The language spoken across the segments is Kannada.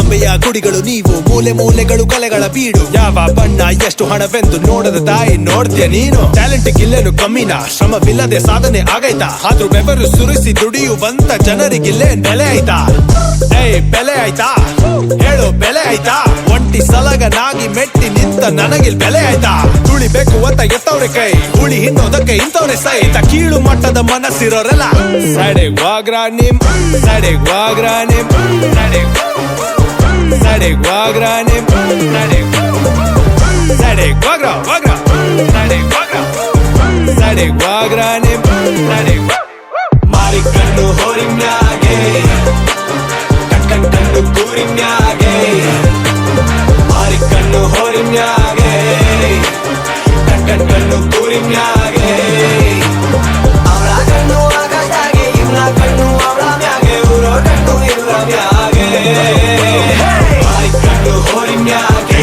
ಗೊಂಬೆಯ ಗುಡಿಗಳು ನೀವು, ಮೂಲೆ ಮೂಲೆಗಳು ಕಲೆಗಳ ಬೀಡು. ಯಾವ ಬಣ್ಣ ಎಷ್ಟು ಹಣವೆಂದು ನೋಡದ ತಾಯಿ ನೋಡ್ತೀಯ ನೀನು. ಟ್ಯಾಲೆಂಟ್ ಗಿಲ್ಲೇನು ಕಮ್ಮಿನ, ಶ್ರಮವಿಲ್ಲದೆ ಸಾಧನೆ ಆಗೈತಾ? ಆದ್ರೂ ಬೆವರು ಸುರಿಸಿ ದುಡಿಯುವಂತ ಜನರಿಗಿಲ್ಲೇ ಬೆಲೆ ಆಯ್ತಾ? ಬೆಲೆ ಆಯ್ತಾ? ಹೇಳು ಬೆಲೆ ಆಯ್ತಾ? ಒಂಟಿ ಸಲಗನಾಗಿ ಮೆಟ್ಟಿ ನಿಂತ ನನಗಿಲ್ ಬೆಲೆ ಆಯ್ತಾ? ತುಳಿಬೇಕು ಅಂತ ಎತ್ತವ್ರೆ ಕೈ, ಹುಳಿ ಹಿಂಡೋದಕ್ಕೆ ಇಂಥವ್ರೆ ಸಹಿತ. ಕೀಳು ಮಟ್ಟದ ಮನಸ್ಸಿರೋರೆಲ್ಲ ಸಡೆಗ್ ವಾಗ್ರ ನಿಮ್, ಸಡೆಗ್ ವಾಗ್ರ ನಿಮ್, ಸಡೆಗ್ ವಾಗ್ರ ನಿಮ್, ಸಡೆಗ್ ವಾಗ್ರ ವಾಗ್ರ, ಸಡೆಗ್ ವಾಗ್ರ ನಿಮ್. ಮಾರಿಕಣ್ಣು ಹೋರಿಮ್ಯಾಗೆ, ಕಣ್ಣು ಕೂರಿಮ್ಯಾಗೆ, ಮಾರಿಕಣ್ಣು ಹೋರಿಮ್ಯಾಗೆ, ಕಣ್ಣು ಕೂರಿಮ್ಯಾಗೆ. ಅವಳ ಕಣ್ಣು ಆಕಾಶದಾಗೆ, ಇವಳ ಕಣ್ಣು ಅವಳ ಮ್ಯಾಗೆ, ಊರೋ ಕಣ್ಣು ಇವಳ ಮ್ಯಾಗೆ. ಮಾರಿಕಣ್ಣು ಹೋರಿಮ್ಯಾಗೆ,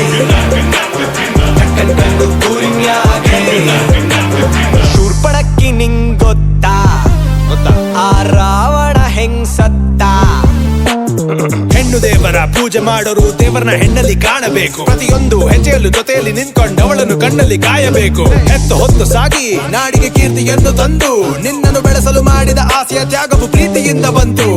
ಕಣ್ಣು ಕೂರಿಮ್ಯಾಗೆ. ಶೂರ್ಪಣಕ್ಕಿ ನಿಂಗೊತ್ತಾ ಆ ರಾವಣ ಹೆಂಗ್ ಸತ್ತ? ಹೆಣ್ಣು ದೇವರ ಪೂಜೆ ಮಾಡೋರು ದೇವರನ್ನ ಹೆಣ್ಣಲ್ಲಿ ಕಾಣಬೇಕು. ಪ್ರತಿಯೊಂದು ಹೆಜ್ಜೆಯಲ್ಲೂ ಜೊತೆಯಲ್ಲಿ ನಿಂತ್ಕೊಂಡವಳನ್ನು ಕಣ್ಣಲ್ಲಿ ಕಾಯಬೇಕು. ಹೆತ್ತು ಹೊತ್ತು ಸಾಗಿ ನಾಡಿಗೆ ಕೀರ್ತಿಯನ್ನು ತಂದು, ನಿನ್ನನ್ನು ಬೆಳೆಸಲು ಮಾಡಿದ ಆಸೆಯ ತ್ಯಾಗವು ಪ್ರೀತಿಯಿಂದ ಬಂತು.